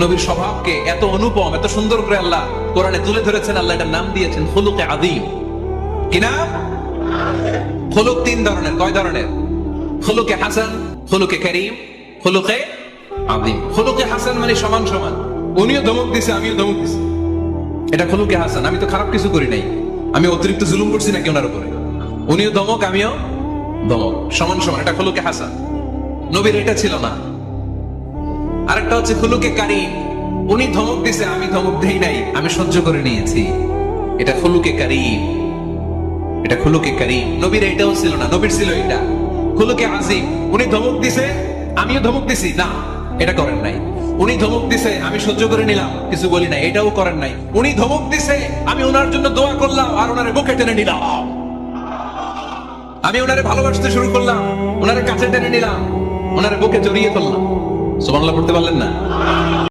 নবীর স্বভাবকে এত অনুপম, এত সুন্দর করে আল্লাহ কোরআনে তুলে ধরেছেন। আল্লাহ এটার নাম দিয়েছেন খুলুকে আযীম। কি নাম? খুলুক তিন ধরনের। কয় ধরনের? খুলুকে হাসান, খুলুকে কারীম, খুলুকে আযীম। খুলুকে হাসান মানে সমান সমান, উনিও ধমক দিছে আমিও ধমক দিছি, এটা খুলুকে হাসান। আমি তো খারাপ কিছু করি নাই, আমি অতিরিক্ত জুলুম করছি নাকি ওনার উপরে? উনিও ধমক আমিও ধমক, সমান সমান, এটা খুলুকে হাসান। নবীর এটা ছিল না। আরেকটা হচ্ছে খুলুকে কারীম, উনি ধমক দিছে আমি ধমক দেই নাই, আমি সহ্য করে নিয়েছি, এটা খুলুকে কারীম। এটা খুলুকে কারীম। নবীর এটাও ছিল না, নবীর ছিল এটা খুলুকে আযীম। উনি ধমক দিছে আমিও ধমক দিছি, না এটা করেন নাই। উনি ধমক দিছে আমি সহ্য করে নিলাম, কিছু বলি না, এটাও করেন নাই। উনি ধমক দিছে আমি ওনার জন্য দোয়া করলাম আর ওনারে বুকে টেনে নিলাম, আমি ওনারে ভালোবাসতে শুরু করলাম, ওনারে কাছে টেনে নিলাম, ওনারে বুকে জড়িয়ে ফেললাম। সুবহানাল্লাহ পড়তে পারলেন না?